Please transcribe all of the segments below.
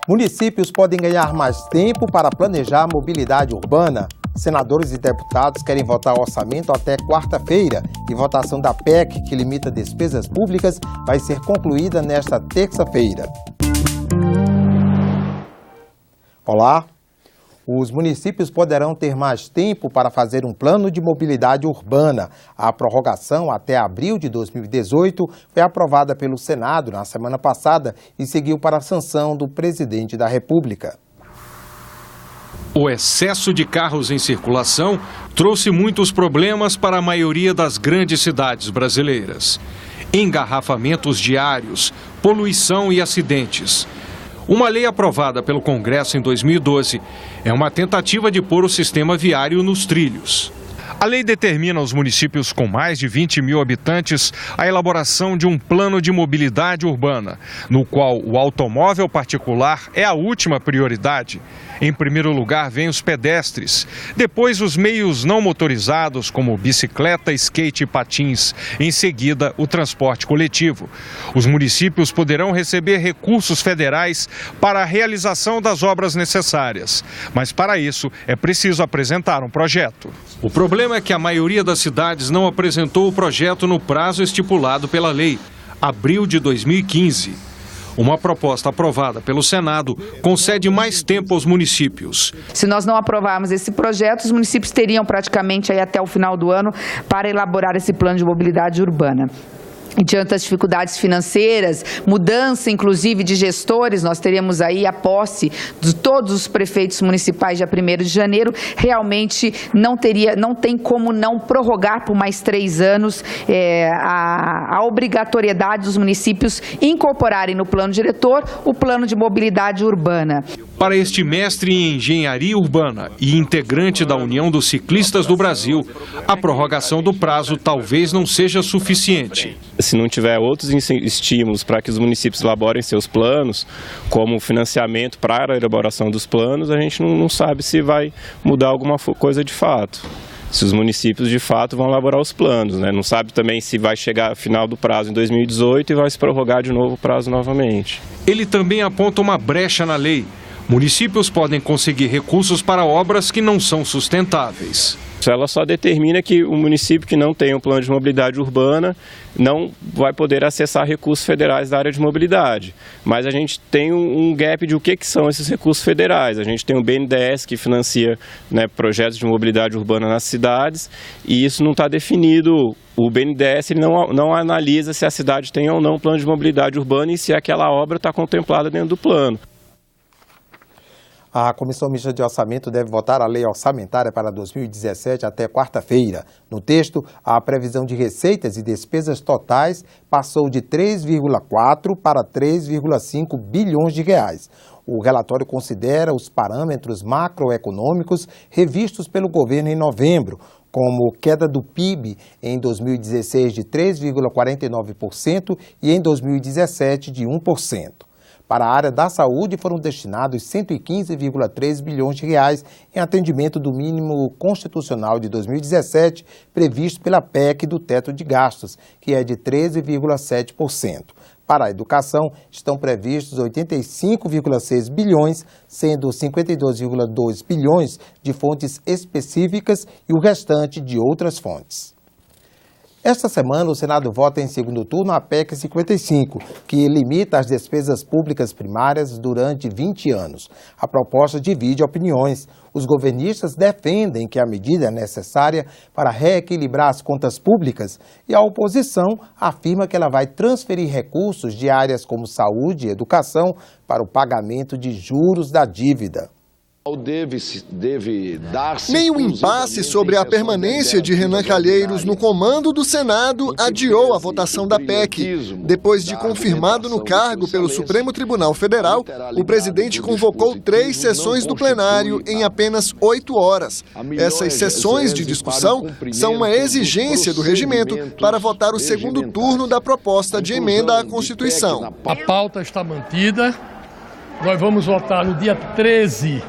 Municípios podem ganhar mais tempo para planejar a mobilidade urbana. Senadores e deputados querem votar o orçamento até quarta-feira e votação da PEC, que limita despesas públicas, vai ser concluída nesta terça-feira. Olá! Os municípios poderão ter mais tempo para fazer um plano de mobilidade urbana. A prorrogação até abril de 2018 foi aprovada pelo Senado na semana passada e seguiu para a sanção do presidente da República. O excesso de carros em circulação trouxe muitos problemas para a maioria das grandes cidades brasileiras. Engarrafamentos diários, poluição e acidentes. Uma lei aprovada pelo Congresso em 2012 é uma tentativa de pôr o sistema viário nos trilhos. A lei determina aos municípios com mais de 20 mil habitantes a elaboração de um plano de mobilidade urbana, no qual o automóvel particular é a última prioridade. Em primeiro lugar vêm os pedestres, depois os meios não motorizados como bicicleta, skate e patins, em seguida o transporte coletivo. Os municípios poderão receber recursos federais para a realização das obras necessárias, mas para isso é preciso apresentar um projeto. O problema é que a maioria das cidades não apresentou o projeto no prazo estipulado pela lei, abril de 2015. Uma proposta aprovada pelo Senado concede mais tempo aos municípios. Se nós não aprovarmos esse projeto, os municípios teriam praticamente aí até o final do ano para elaborar esse plano de mobilidade urbana. E diante das dificuldades financeiras, mudança inclusive de gestores, nós teríamos aí a posse de todos os prefeitos municipais dia 1º de janeiro, realmente não tem como não prorrogar por mais 3 anos a obrigatoriedade dos municípios incorporarem no plano diretor o plano de mobilidade urbana. Para este mestre em engenharia urbana e integrante da União dos Ciclistas do Brasil, a prorrogação do prazo talvez não seja suficiente. Se não tiver outros estímulos para que os municípios elaborem seus planos, como financiamento para a elaboração dos planos, a gente não sabe se vai mudar alguma coisa de fato. Se os municípios de fato vão elaborar os planos, né? Não sabe também se vai chegar ao final do prazo em 2018 e vai se prorrogar de novo o prazo novamente. Ele também aponta uma brecha na lei. Municípios podem conseguir recursos para obras que não são sustentáveis. Ela só determina que o município que não tem um plano de mobilidade urbana não vai poder acessar recursos federais da área de mobilidade. Mas a gente tem um gap de o que são esses recursos federais. A gente tem o BNDES que financia, né, projetos de mobilidade urbana nas cidades e isso não está definido. O BNDES ele não analisa se a cidade tem ou não plano de mobilidade urbana e se aquela obra está contemplada dentro do plano. A Comissão Mista de Orçamento deve votar a lei orçamentária para 2017 até quarta-feira. No texto, a previsão de receitas e despesas totais passou de 3,4 para 3,5 bilhões de reais. O relatório considera os parâmetros macroeconômicos revistos pelo governo em novembro, como queda do PIB em 2016 de 3,49% e em 2017 de 1%. Para a área da saúde foram destinados 115,3 bilhões de reais em atendimento do mínimo constitucional de 2017, previsto pela PEC do teto de gastos, que é de 13,7%. Para a educação, estão previstos 85,6 bilhões, sendo 52,2 bilhões de fontes específicas e o restante de outras fontes. Esta semana, o Senado vota em segundo turno a PEC 55, que limita as despesas públicas primárias durante 20 anos. A proposta divide opiniões. Os governistas defendem que a medida é necessária para reequilibrar as contas públicas e a oposição afirma que ela vai transferir recursos de áreas como saúde e educação para o pagamento de juros da dívida. Nem o impasse sobre a permanência de Renan Calheiros no comando do Senado adiou a votação da PEC. Depois de confirmado no cargo pelo Supremo Tribunal Federal, o presidente convocou 3 sessões do plenário em apenas 8 horas. Essas sessões de discussão são uma exigência do regimento para votar o segundo turno da proposta de emenda à Constituição. A pauta está mantida. Nós vamos votar no dia 13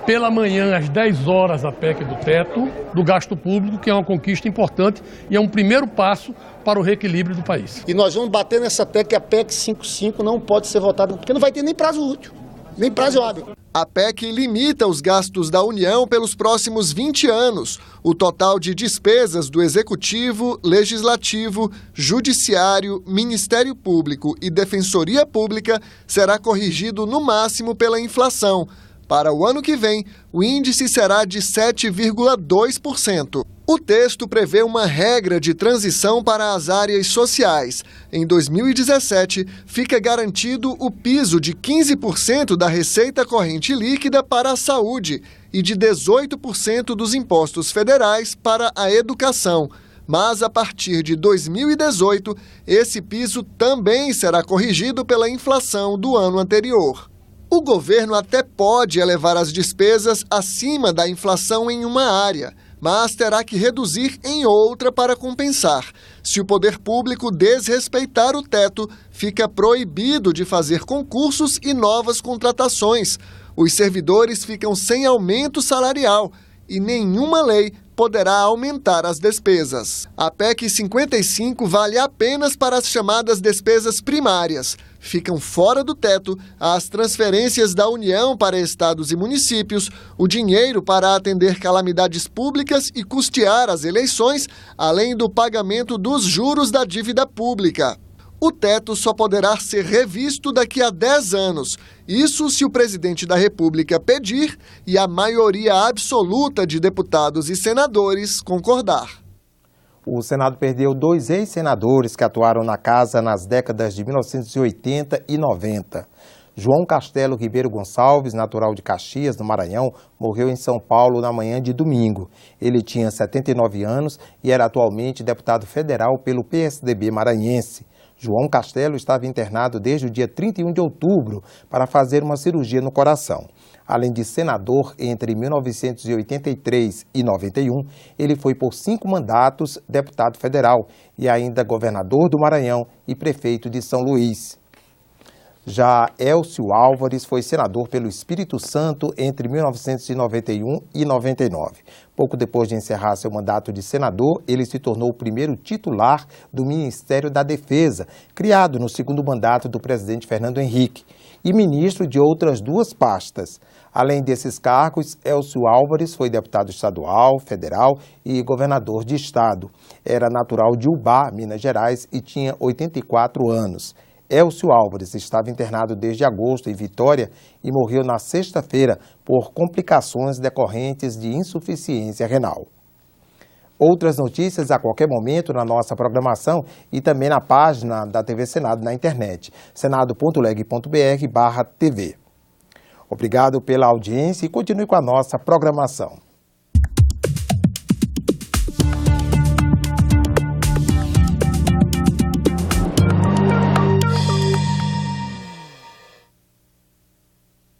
pela manhã, às 10 horas, a PEC do teto, do gasto público, que é uma conquista importante e é um primeiro passo para o reequilíbrio do país. E nós vamos bater nessa PEC, que a PEC 55 não pode ser votada, porque não vai ter nem prazo útil. nem prazo hábil. A PEC limita os gastos da União pelos próximos 20 anos. O total de despesas do Executivo, Legislativo, Judiciário, Ministério Público e Defensoria Pública será corrigido no máximo pela inflação. Para o ano que vem, o índice será de 7,2%. O texto prevê uma regra de transição para as áreas sociais. Em 2017, fica garantido o piso de 15% da receita corrente líquida para a saúde e de 18% dos impostos federais para a educação. Mas, a partir de 2018, esse piso também será corrigido pela inflação do ano anterior. O governo até pode elevar as despesas acima da inflação em uma área, mas terá que reduzir em outra para compensar. Se o poder público desrespeitar o teto, fica proibido de fazer concursos e novas contratações. Os servidores ficam sem aumento salarial e nenhuma lei poderá aumentar as despesas. A PEC 55 vale apenas para as chamadas despesas primárias. Ficam fora do teto as transferências da União para estados e municípios, o dinheiro para atender calamidades públicas e custear as eleições, além do pagamento dos juros da dívida pública. O teto só poderá ser revisto daqui a 10 anos. Isso se o presidente da República pedir e a maioria absoluta de deputados e senadores concordar. O Senado perdeu 2 ex-senadores que atuaram na casa nas décadas de 1980 e 90. João Castelo Ribeiro Gonçalves, natural de Caxias, no Maranhão, morreu em São Paulo na manhã de domingo. Ele tinha 79 anos e era atualmente deputado federal pelo PSDB maranhense. João Castelo estava internado desde o dia 31 de outubro para fazer uma cirurgia no coração. Além de senador entre 1983 e 91, ele foi por 5 mandatos deputado federal e ainda governador do Maranhão e prefeito de São Luís. Já Elcio Álvares foi senador pelo Espírito Santo entre 1991 e 99. Pouco depois de encerrar seu mandato de senador, ele se tornou o primeiro titular do Ministério da Defesa, criado no segundo mandato do presidente Fernando Henrique, e ministro de outras 2 pastas. Além desses cargos, Elcio Álvares foi deputado estadual, federal e governador de estado. Era natural de Ubá, Minas Gerais, e tinha 84 anos. Elcio Álvares estava internado desde agosto em Vitória e morreu na sexta-feira por complicações decorrentes de insuficiência renal. Outras notícias a qualquer momento na nossa programação e também na página da TV Senado na internet, senado.leg.br/TV. Obrigado pela audiência e continue com a nossa programação.